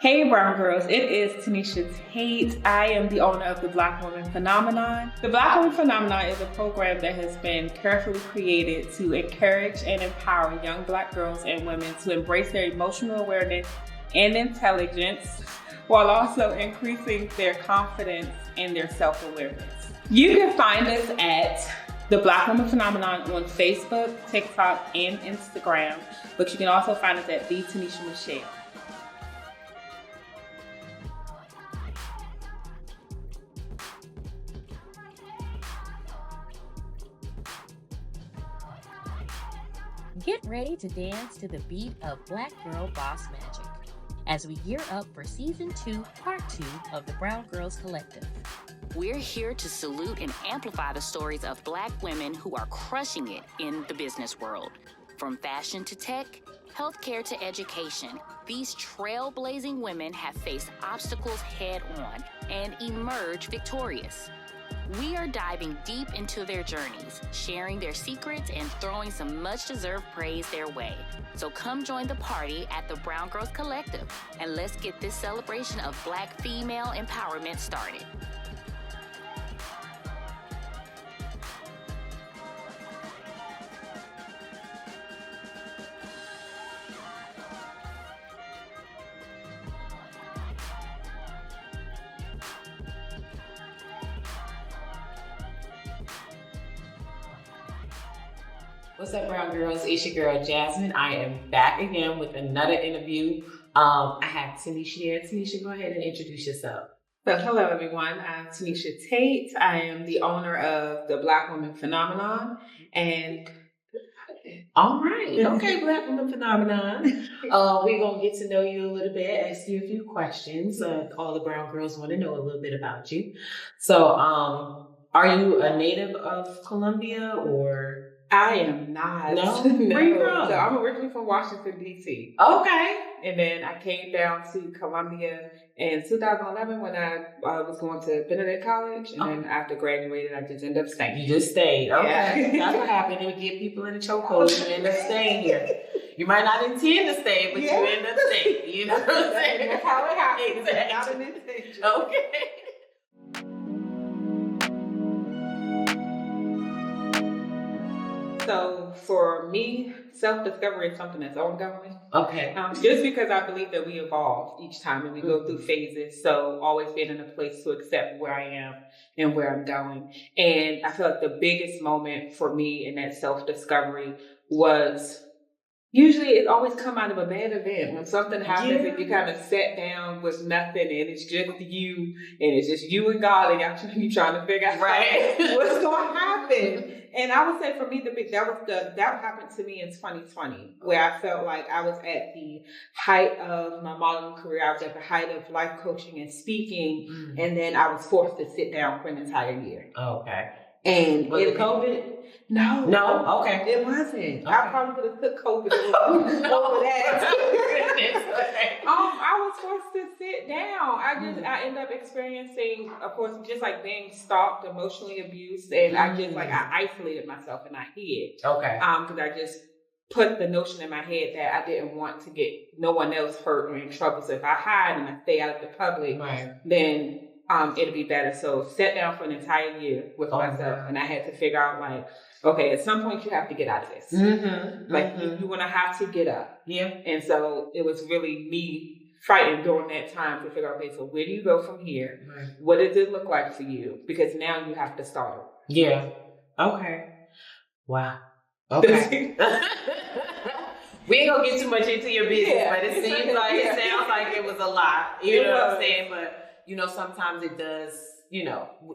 Hey Brown Girls, it is Tanisha Tate. I am the owner of the Black Woman Phenomenon. The Black Woman Phenomenon is a program that has been carefully created to encourage and empower young Black girls and women to embrace their emotional awareness and intelligence while also increasing their confidence and their self-awareness. You can find us at the Black Woman Phenomenon on Facebook, TikTok, and Instagram, but you can also find us at the Tanisha Michelle. Get ready to dance to the beat of Black Girl Boss Magic as we gear up for Season 2, Part 2 of the BrwnGrlz Collective. We're here to salute and amplify the stories of Black women who are crushing it in the business world. From fashion to tech, healthcare to education, these trailblazing women have faced obstacles head on and emerged victorious. We are diving deep into their journeys, sharing their secrets, and throwing some much-deserved praise their way. So come join the party at the BrwnGrlz Collective, and let's get this celebration of Black female empowerment started. What's up, Brown Girls? It's your girl, Jasmine. I am back again with another interview. I have Tanisha here. Tanisha, go ahead and introduce yourself. So, hello everyone. I'm Tanisha Tate. I am the owner of the Black Woman Phenomenon. And all right. Okay, Black Woman Phenomenon. We're going to get to know you a little bit, ask you a few questions. All the Brown Girls want to know a little bit about you. So, are you a native of Columbia or... I am not. No? No. Where you from? So I'm originally from Washington, D.C. Okay. And then I came down to Columbia in 2011 when I was going to Benedict College. And then after graduating, I just ended up staying. You just stayed. Okay. Yeah. That's what happened. It would get people in the chokehold and you end up staying here. You might not intend to stay, but you end up staying. You know what I'm saying? That's how it happens. Exactly. Not an intention. Okay. So for me, self-discovery is something that's ongoing. Okay. Just because I believe that we evolve each time and we go through phases. So always being in a place to accept where I am and where I'm going. And I feel like the biggest moment for me in that self-discovery was usually it always come out of a bad event. When something happens and you kind of sat down with nothing and it's just you and it's just you and God and you trying to figure out what's going to happen. And I would say for me, that happened to me in 2020, where I felt like I was at the height of my modeling career. I was at the height of life coaching and speaking, and then I was forced to sit down for an entire year. Okay. And was it COVID? No. No? Okay. It wasn't. Okay. I probably would have took COVID over that. I was forced to sit down. I ended up experiencing, of course, just like being stalked, emotionally abused, and I isolated myself and I hid. Okay. Because I just put the notion in my head that I didn't want to get no one else hurt or in trouble. So if I hide and I stay out of the public, then it'll be better. So sat down for an entire year with myself, and I had to figure out like, okay, at some point you have to get out of this. You're gonna have to get up. Yeah. And so it was really me fighting during that time to figure out, okay, so where do you go from here? Right. What does it look like for you? Because now you have to start over. Yeah. Okay. Wow. Okay. We ain't gonna get too much into your business, but it sounds like it was a lot. You know what I'm saying? But sometimes it does.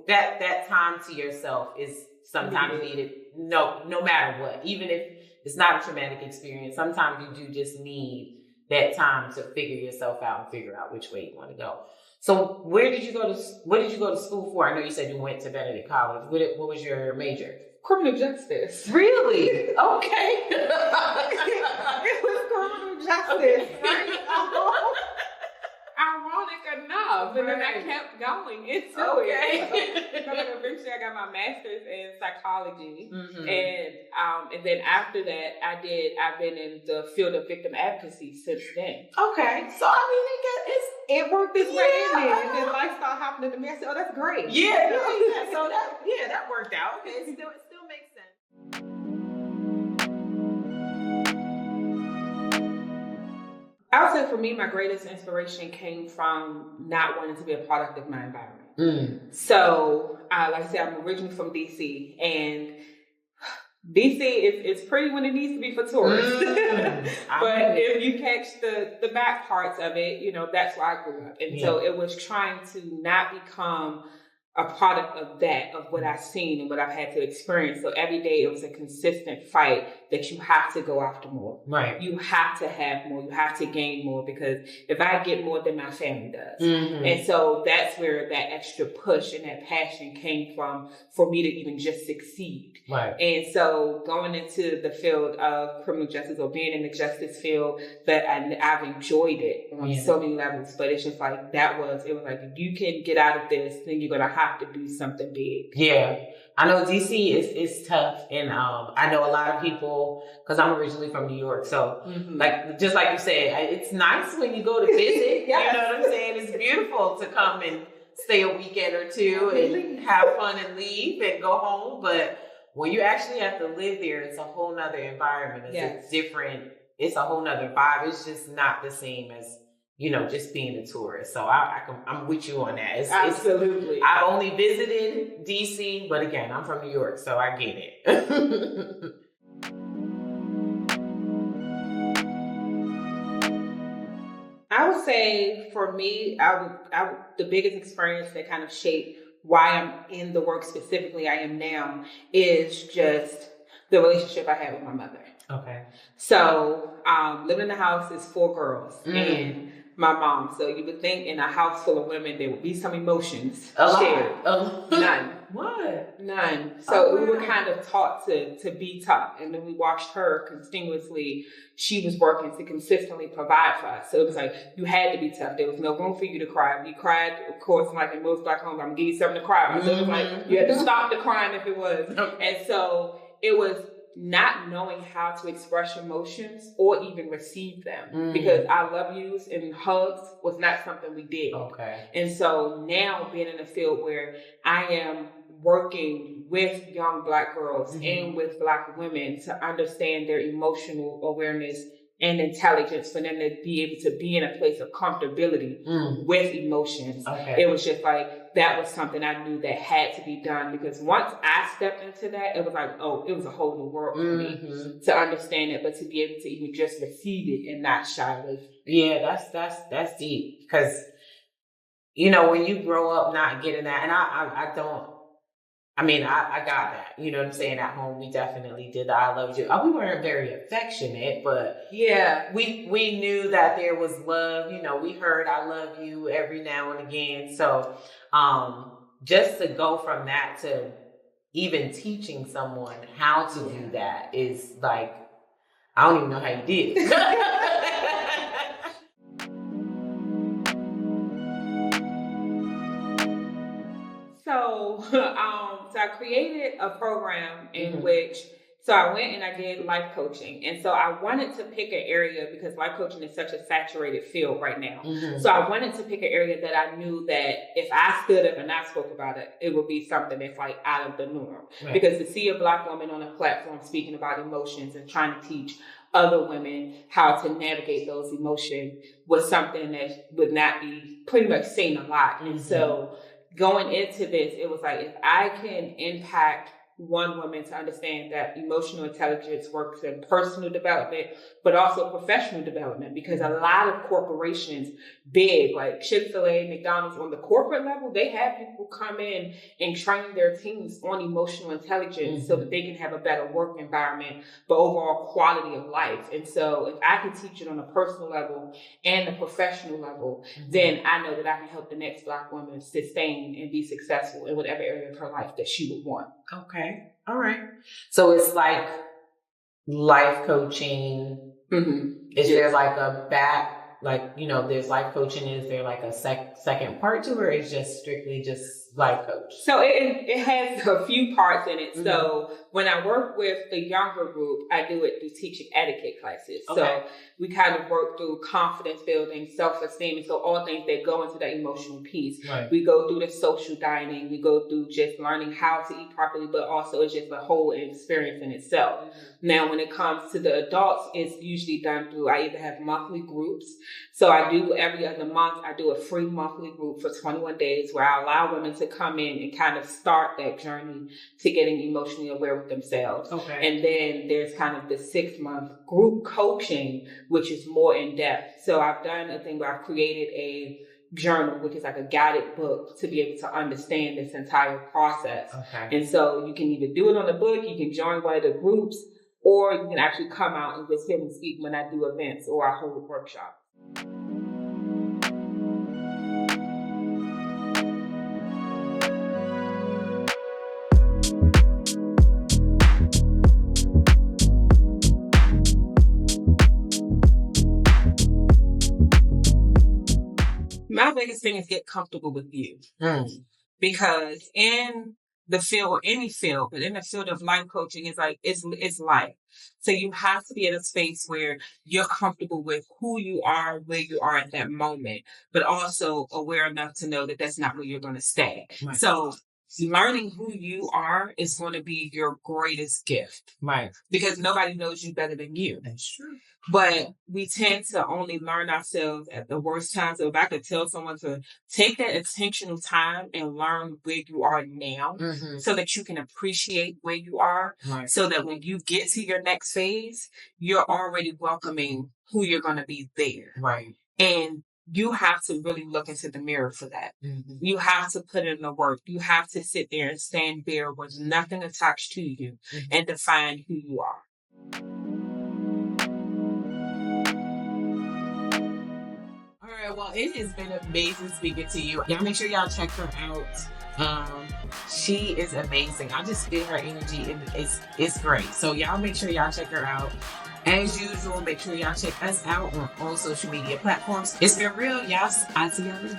That time to yourself is sometimes needed. No matter what, even if it's not a traumatic experience, sometimes you do just need that time to figure yourself out and figure out which way you want to go. So, what did you go to school for? I know you said you went to Benedict College. What was your major? Criminal justice. Really? Okay. It was criminal justice. Ironic enough, and then I kept going into it. So eventually, I got my master's in psychology, and then after that, I've been in the field of victim advocacy since then. Okay, so I mean, it worked its way in there, and then life started happening to me. I said, "Oh, that's great." Yeah. So that worked out. Okay, it still makes sense. I would say for me, my greatest inspiration came from not wanting to be a product of my environment. So, like I said, I'm originally from DC, and DC is pretty when it needs to be for tourists. But if you catch the back parts of it, you know, that's where I grew up. And so it was trying to not become a product of that, of what I've seen and what I've had to experience. So every day it was a consistent fight that you have to go after more. Right. You have to have more. You have to gain more, because if I get more, then my family does. And so that's where that extra push and that passion came from for me to even just succeed. Right. And so going into the field of criminal justice, or being in the justice field, that I've enjoyed it on so many levels. But it's just like, it was like, if you can get out of this, then you're going to have to do something big. Yeah. I know DC is tough, and I know a lot of people, because I'm originally from New York, so just like you said, it's nice when you go to visit. You know what I'm saying? It's beautiful to come and stay a weekend or two and have fun and leave and go home. But when you actually have to live there, it's a whole nother environment. It's different. It's a whole nother vibe. It's just not the same as, you know, just being a tourist. So I'm with you on that. Absolutely. I've only visited DC, but again, I'm from New York, so I get it. I would say for me, the biggest experience that kind of shaped why I'm in the work specifically I am now is just the relationship I had with my mother. Okay. So living in the house is 4 girls and my mom. So you would think in a house full of women, there would be some emotions shared. None. What? None. So we were kind of taught to be tough. And then we watched her continuously. She was working to consistently provide for us. So it was like, you had to be tough. There was no room for you to cry. If you cried, of course, like in most Black homes, I'm going to give you something to cry about. So it was like, you had to stop the crying if it was. And so it was not knowing how to express emotions or even receive them, because I love yous and hugs was not something we did. Okay. And so now being in a field where I am working with young Black girls and with Black women to understand their emotional awareness and intelligence, for them to be able to be in a place of comfortability with emotions. Okay. It was just like, that was something I knew that had to be done, because once I stepped into that, it was like, oh, it was a whole new world for me to understand it, but to be able to even just receive it and not shy away from it. Yeah, that's deep, because, you know, when you grow up not getting that, and I got that, you know what I'm saying? At home, we definitely did the I love you. We weren't very affectionate, but yeah, we knew that there was love. You know, we heard I love you every now and again. So, just to go from that to even teaching someone how to do that is like, I don't even know how you did it. So I created a program in which, so I went and I did life coaching. And so I wanted to pick an area, because life coaching is such a saturated field right now. So I wanted to pick an area that I knew that if I stood up and I spoke about it, it would be something that's like out of the norm. Right. Because to see a Black woman on a platform speaking about emotions and trying to teach other women how to navigate those emotions was something that would not be pretty much seen a lot. And so going into this, it was like, if I can impact one woman to understand that emotional intelligence works in personal development, but also professional development, because a lot of corporations, big, like Chick-fil-A, McDonald's, on the corporate level, they have people come in and train their teams on emotional intelligence so that they can have a better work environment, but overall quality of life. And so if I can teach it on a personal level and a professional level, then I know that I can help the next Black woman sustain and be successful in whatever area of her life that she would want. Okay. All right. So it's like life coaching. Is there like a back like, there's life coaching. Is there like a second part to it, or it's just strictly just life coach? So it has a few parts in it. Mm-hmm. So when I work with the younger group, I do it through teaching etiquette classes. Okay. So we kind of work through confidence building, self-esteem, and so all things that go into that emotional piece. Right. We go through the social dining. We go through just learning how to eat properly, but also it's just a whole experience in itself. Mm-hmm. Now, when it comes to the adults, it's usually done through, I either have monthly groups. So I do every other month, I do a free monthly group for 21 days where I allow women to come in and kind of start that journey to getting emotionally aware with themselves. Okay. And then there's kind of the 6-month group coaching, which is more in depth. So I've done a thing where I've created a journal, which is like a guided book to be able to understand this entire process. Okay. And so you can either do it on the book, you can join one of the groups, or you can actually come out and just hear me speak when I do events or I hold workshops. My biggest thing is get comfortable with you. Because in the field or any field, but in the field of life coaching, it's life. So you have to be in a space where you're comfortable with who you are, where you are at that moment, but also aware enough to know that that's not where you're going to stay. Right. So learning who you are is going to be your greatest gift. Right. Because nobody knows you better than you. That's true. But we tend to only learn ourselves at the worst times. So if I could tell someone to take that intentional time and learn where you are now, mm-hmm. so that you can appreciate where you are, right. so that when you get to your next phase, you're already welcoming who you're going to be there. Right. And you have to really look into the mirror for that. Mm-hmm. You have to put in the work. You have to sit there and stand bare with nothing attached to you, mm-hmm. and define who you are. All right, well, it has been amazing speaking to you. Y'all make sure y'all check her out. She is amazing. I just feel her energy, and it's great. So y'all make sure y'all check her out. As usual, make sure y'all check us out on all social media platforms. It's been real, y'all. I'll see y'all later.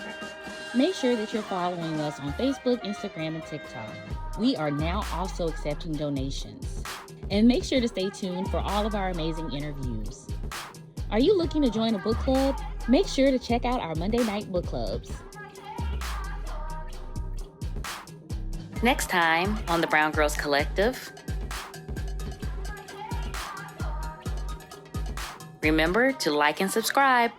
Make sure that you're following us on Facebook, Instagram, and TikTok. We are now also accepting donations. And make sure to stay tuned for all of our amazing interviews. Are you looking to join a book club? Make sure to check out our Monday night book clubs. Next time on the Brown Girls Collective, remember to like and subscribe.